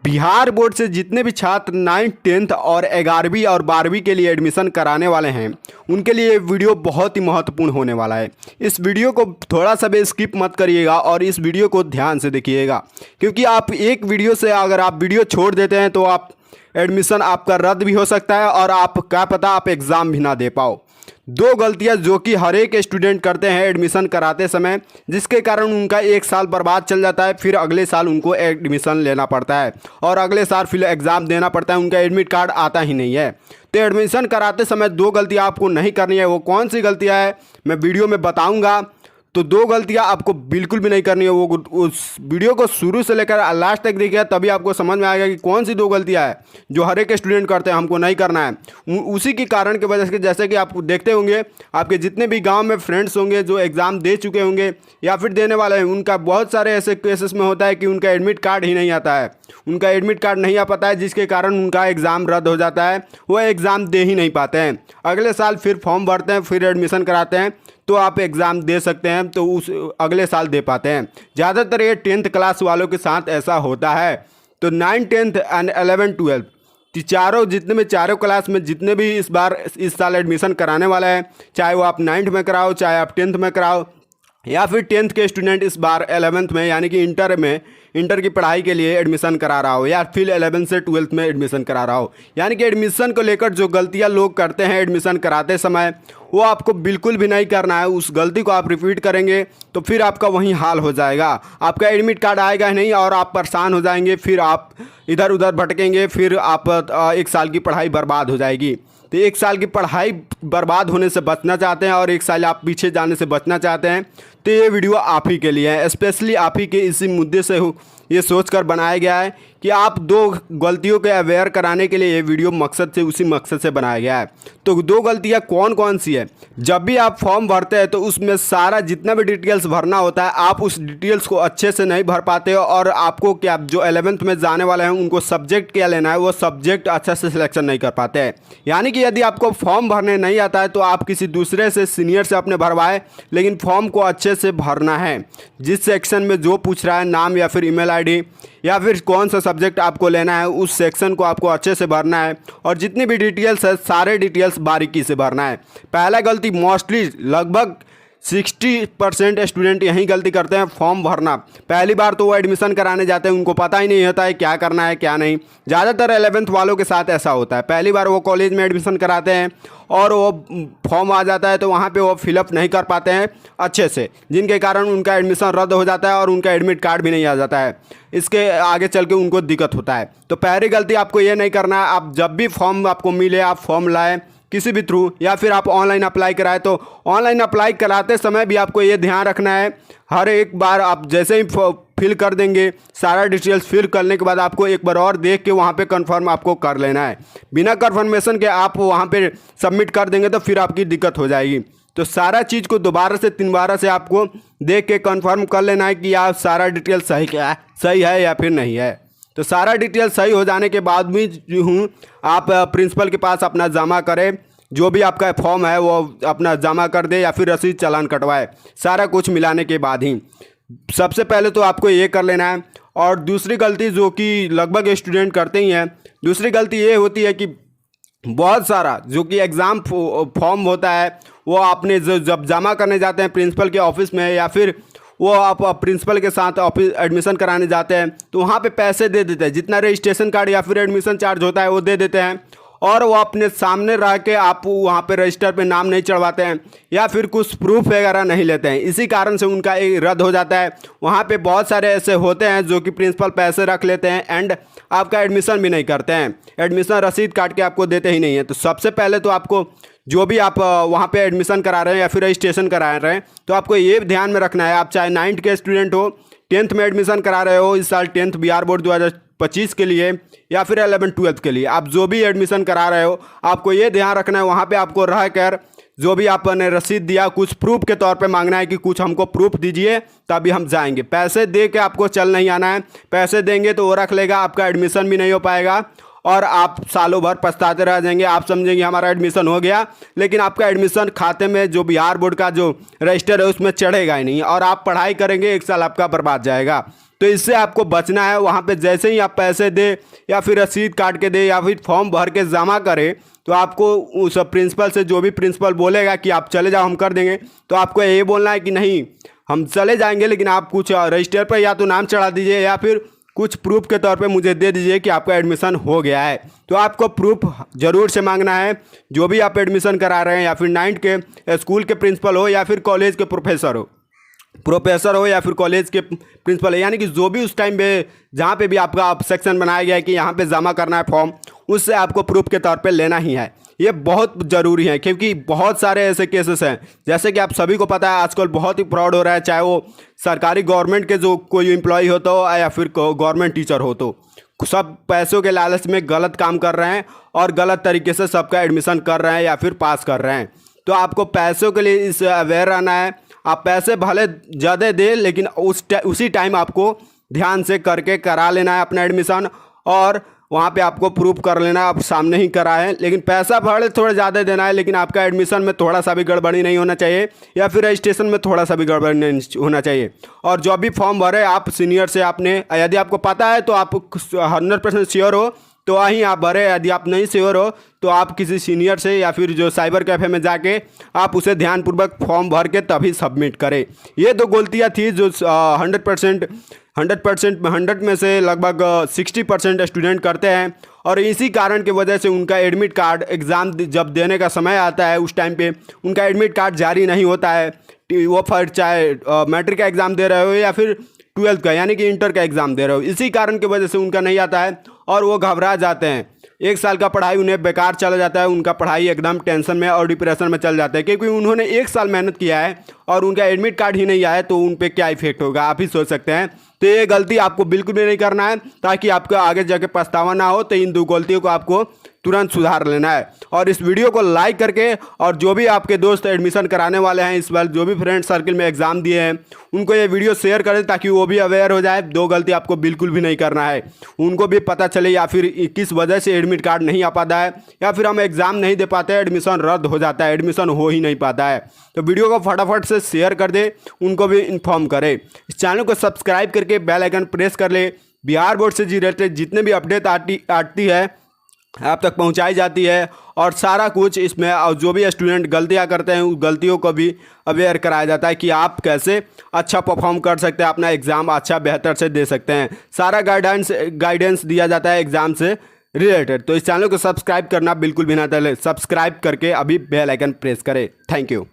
Bihar board से जितने भी छात्र 9th 10th और 11वीं और 12वीं के लिए एडमिशन कराने वाले हैं उनके लिए ये वीडियो बहुत ही महत्वपूर्ण होने वाला है। इस वीडियो को थोड़ा सा भी स्किप मत करिएगा और इस वीडियो को ध्यान से देखिएगा, क्योंकि आप एक वीडियो से अगर आप वीडियो छोड़ देते हैं तो आप एडमिशन आपका रद्द भी हो सकता है और आप क्या पता आप एग्ज़ाम भी ना दे पाओ। दो गलतियां जो कि हर एक स्टूडेंट करते हैं एडमिशन कराते समय, जिसके कारण उनका एक साल बर्बाद चल जाता है। फिर अगले साल उनको एडमिशन लेना पड़ता है और अगले साल फिर एग्ज़ाम देना पड़ता है, उनका एडमिट कार्ड आता ही नहीं है। तो एडमिशन कराते समय दो गलतियां आपको नहीं करनी है। वो कौन सी गलतियां है मैं वीडियो में बताऊँगा। तो दो गलतियां आपको बिल्कुल भी नहीं करनी है। वो उस वीडियो को शुरू से लेकर लास्ट तक देखिए, तभी आपको समझ में आएगा कि कौन सी दो गलतियां हैं जो हर एक स्टूडेंट करते हैं, हमको नहीं करना है। उसी के कारण की वजह से, जैसे कि आप देखते होंगे आपके जितने भी गांव में फ्रेंड्स होंगे जो एग्ज़ाम दे चुके होंगे या फिर देने वाले हैं, उनका बहुत सारे ऐसे केसेस में होता है कि उनका एडमिट कार्ड ही नहीं आता है। उनका एडमिट कार्ड नहीं आ पाता है, जिसके कारण उनका एग्ज़ाम रद्द हो जाता है। वो एग्ज़ाम दे ही नहीं पाते हैं। अगले साल फिर फॉर्म भरते हैं, फिर एडमिशन कराते हैं तो आप एग्ज़ाम दे सकते हैं, तो उस अगले साल दे पाते हैं। ज़्यादातर ये 10th क्लास वालों के साथ ऐसा होता है। तो 9th 10th and 11th 12th चारों जितने में चारों क्लास में जितने भी इस साल एडमिशन कराने वाला है, चाहे वो आप 9th में कराओ, चाहे आप 10th में कराओ, या फिर 10th के स्टूडेंट इस बार 11th में यानी कि इंटर की पढ़ाई के लिए एडमिशन करा रहा हो, या फिर 11th से 12th में एडमिशन करा रहा हो, यानी कि एडमिशन को लेकर जो गलतियां लोग करते हैं एडमिशन कराते समय, वो आपको बिल्कुल भी नहीं करना है। उस गलती को आप रिपीट करेंगे तो फिर आपका वही हाल हो जाएगा। आपका एडमिट कार्ड आएगा ही नहीं और आप परेशान हो जाएंगे, फिर आप इधर उधर भटकेंगे, फिर आप एक साल की पढ़ाई बर्बाद हो जाएगी। तो एक साल की पढ़ाई बर्बाद होने से बचना चाहते हैं और एक साल आप पीछे जाने से बचना चाहते हैं, तो ये वीडियो आप ही के लिए है। स्पेशली आप ही के इसी मुद्दे से ये सोचकर बनाया गया है कि आप दो गलतियों के अवेयर कराने के लिए ये वीडियो उसी मकसद से बनाया गया है। तो दो गलतियाँ कौन कौन सी है? जब भी आप फॉर्म भरते हैं तो उसमें सारा जितना भी डिटेल्स भरना होता है, आप उस डिटेल्स को अच्छे से नहीं भर पाते हो और आपको क्या जो 11th में जाने वाले हैं उनको सब्जेक्ट क्या लेना है, वो सब्जेक्ट अच्छा से सिलेक्शन नहीं कर पाते हैं। यानी कि यदि आपको फॉर्म भरने नहीं आता है तो आप किसी दूसरे से सीनियर से अपने भरवाए, लेकिन फॉर्म को अच्छे से भरना है। जिस सेक्शन में जो पूछ रहा है, नाम या फिर ईमेल आईडी या फिर कौन सा सब्जेक्ट आपको लेना है, उस सेक्शन को आपको अच्छे से भरना है और जितनी भी डिटेल्स है सारे डिटेल्स बारीकी से भरना है। पहला गलती मोस्टली लगभग 60% स्टूडेंट यही गलती करते हैं, फॉर्म भरना। पहली बार तो वो एडमिशन कराने जाते हैं, उनको पता ही नहीं होता है क्या करना है क्या नहीं। ज़्यादातर 11th वालों के साथ ऐसा होता है। पहली बार वो कॉलेज में एडमिशन कराते हैं और वो फॉर्म आ जाता है तो वहाँ पे वो फिलअप नहीं कर पाते हैं अच्छे से, जिनके कारण उनका एडमिशन रद्द हो जाता है और उनका एडमिट कार्ड भी नहीं आ जाता है। इसके आगे चल के उनको दिक्कत होता है। तो पहली गलती आपको ये नहीं करना है। आप जब भी फॉर्म आपको मिले, आप फॉर्म लाएँ किसी भी थ्रू, या फिर आप ऑनलाइन अप्लाई कराए, तो ऑनलाइन अप्लाई कराते समय भी आपको ये ध्यान रखना है, हर एक बार आप जैसे ही फिल कर देंगे, सारा डिटेल्स फिल करने के बाद आपको एक बार और देख के वहाँ पे कंफर्म आपको कर लेना है। बिना कंफर्मेशन के आप वहाँ पे सबमिट कर देंगे तो फिर आपकी दिक्कत हो जाएगी। तो सारा चीज़ को दोबारा से 3 बार से आपको देख के कंफर्म कर लेना है कि आप सारा डिटेल सही है या फिर नहीं है। तो सारा डिटेल सही हो जाने के बाद भी आप प्रिंसिपल के पास अपना जमा करें, जो भी आपका फॉर्म है वो अपना जमा कर दे या फिर रसीद चालान कटवाए, सारा कुछ मिलाने के बाद ही। सबसे पहले तो आपको ये कर लेना है। और दूसरी गलती जो कि लगभग स्टूडेंट करते ही हैं, दूसरी गलती ये होती है कि बहुत सारा जो कि एग्ज़ाम फॉर्म होता है वो आपने जब जमा करने जाते हैं प्रिंसिपल के ऑफिस में, या फिर वो आप प्रिंसिपल के साथ ऑफिस एडमिशन कराने जाते हैं, तो वहाँ पे पैसे दे देते हैं। जितना रजिस्ट्रेशन कार्ड या फिर एडमिशन चार्ज होता है वो दे देते हैं और वो अपने सामने रह के आप वहाँ पे रजिस्टर पे नाम नहीं चढ़वाते हैं या फिर कुछ प्रूफ वगैरह नहीं लेते हैं। इसी कारण से उनका रद्द हो जाता है। वहाँ पे बहुत सारे ऐसे होते हैं जो कि प्रिंसिपल पैसे रख लेते हैं एंड आपका एडमिशन भी नहीं करते हैं, एडमिशन रसीद काट के आपको देते ही नहीं है। तो सबसे पहले तो आपको जो भी आप वहाँ पे एडमिशन करा रहे हैं या फिर रजिस्ट्रेशन करा रहे हैं, तो आपको ये ध्यान में रखना है, आप चाहे 9th के स्टूडेंट हो, 10th में एडमिशन करा रहे हो इस साल 10th बिहार बोर्ड 2025 के लिए, या फिर 11th 12th के लिए, आप जो भी एडमिशन करा रहे हो, आपको ये ध्यान रखना है वहाँ पे आपको रह कर जो भी आपने रसीद दिया कुछ प्रूफ के तौर पे मांगना है कि कुछ हमको प्रूफ दीजिए तभी हम जाएंगे। पैसे दे के आपको चल नहीं आना है। पैसे देंगे तो वो रख लेगा, आपका एडमिशन भी नहीं हो पाएगा और आप सालों भर पछताते रह जाएंगे। आप समझेंगे हमारा एडमिशन हो गया, लेकिन आपका एडमिशन खाते में जो बिहार बोर्ड का जो रजिस्टर है उसमें चढ़ेगा ही नहीं और आप पढ़ाई करेंगे, 1 साल आपका बर्बाद जाएगा। तो इससे आपको बचना है। वहाँ पे जैसे ही आप पैसे दे या फिर रसीद काट के दे या फिर फॉर्म भर के जमा करें, तो आपको उस प्रिंसिपल से, जो भी प्रिंसिपल बोलेगा कि आप चले जाओ हम कर देंगे, तो आपको ये बोलना है कि नहीं हम चले जाएंगे, लेकिन आप कुछ रजिस्टर पर या तो नाम चढ़ा दीजिए या फिर कुछ प्रूफ के तौर पे मुझे दे दीजिए कि आपका एडमिशन हो गया है। तो आपको प्रूफ ज़रूर से मांगना है। जो भी आप एडमिशन करा रहे हैं, या फिर 9th के स्कूल के प्रिंसिपल हो या फिर कॉलेज के प्रोफेसर हो या फिर कॉलेज के प्रिंसिपल है, यानी कि जो भी उस टाइम पे जहाँ पे भी आपका सेक्शन बनाया गया है कि यहाँ पे जमा करना है फॉर्म, उससे आपको प्रूफ के तौर पे लेना ही है। ये बहुत ज़रूरी है, क्योंकि बहुत सारे ऐसे केसेस हैं, जैसे कि आप सभी को पता है आजकल बहुत ही फ्रॉड हो रहा है, चाहे वो सरकारी गवर्नमेंट के जो कोई एम्प्लॉय होता हो या फिर गवर्नमेंट टीचर हो, तो सब पैसों के लालच में गलत काम कर रहे हैं और गलत तरीके से सबका एडमिशन कर रहे हैं या फिर पास कर रहे हैं। तो आपको पैसों के लिए इससे अवेयर रहना है। आप पैसे भले ज़्यादा दें, लेकिन उसी टाइम आपको ध्यान से करके करा लेना है अपना एडमिशन, और वहाँ पे आपको प्रूफ कर लेना आप सामने ही करा है। लेकिन पैसा भले थोड़ा ज़्यादा देना है, लेकिन आपका एडमिशन में थोड़ा सा भी गड़बड़ी नहीं होना चाहिए, या फिर रजिस्ट्रेशन में थोड़ा सा भी गड़बड़ी नहीं होना चाहिए। और जो भी फॉर्म भरे आप सीनियर से आपने, यदि आपको पता है तो आप 100% श्योर हो तो वहीं आप भरे, यदि आप नहीं श्योर हो तो आप किसी सीनियर से या फिर जो साइबर कैफ़े में जाके आप उसे ध्यानपूर्वक फॉर्म भर के तभी सबमिट करें। ये दो गलतियाँ थी जो 100 में से लगभग 60% स्टूडेंट करते हैं, और इसी कारण की वजह से उनका एडमिट कार्ड एग्ज़ाम जब देने का समय आता है उस टाइम पे उनका एडमिट कार्ड जारी नहीं होता है। वो फिर चाहे मैट्रिक का एग्ज़ाम दे रहे हो या फिर 12th का यानी कि इंटर का एग्ज़ाम दे रहे हो, इसी कारण की वजह से उनका नहीं आता है और वो घबरा जाते हैं। 1 साल का पढ़ाई उन्हें बेकार चला जाता है, उनका पढ़ाई एकदम टेंशन में और डिप्रेशन में चल जाता है, क्योंकि उन्होंने 1 साल मेहनत किया है और उनका एडमिट कार्ड ही नहीं आया है, तो उन पे क्या इफेक्ट होगा आप ही सोच सकते हैं। तो ये गलती आपको बिल्कुल भी नहीं करना है, ताकि आपको आगे जाके पछतावा ना हो। तो इन 2 गलतियों को आपको तुरंत सुधार लेना है। और इस वीडियो को लाइक करके, और जो भी आपके दोस्त एडमिशन कराने वाले हैं इस बार, जो भी फ्रेंड सर्किल में एग्ज़ाम दिए हैं, उनको ये वीडियो शेयर करें ताकि वो भी अवेयर हो जाए। 2 गलती आपको बिल्कुल भी नहीं करना है, उनको भी पता चले या फिर किस वजह से एडमिट कार्ड नहीं आ पाता है, या फिर हम एग्ज़ाम नहीं दे पाते, एडमिशन रद्द हो जाता है, एडमिशन हो ही नहीं पाता है। तो वीडियो को फटाफट से शेयर कर दे, उनको भी इन्फॉर्म करें। इस चैनल को सब्सक्राइब करके बेल आइकन प्रेस कर ले। बिहार बोर्ड से रिलेटेड जितने भी अपडेट आती है आप तक पहुंचाई जाती है, और सारा कुछ इसमें, और जो भी स्टूडेंट गलतियां करते हैं उस गलतियों को भी अवेयर कराया जाता है कि आप कैसे अच्छा परफॉर्म कर सकते हैं, अपना एग्ज़ाम अच्छा बेहतर से दे सकते हैं। सारा गाइडेंस दिया जाता है एग्ज़ाम से रिलेटेड। तो इस चैनल को सब्सक्राइब करना बिल्कुल भी ना भूलें। सब्सक्राइब करके अभी बेल आइकन प्रेस करें। Thank you.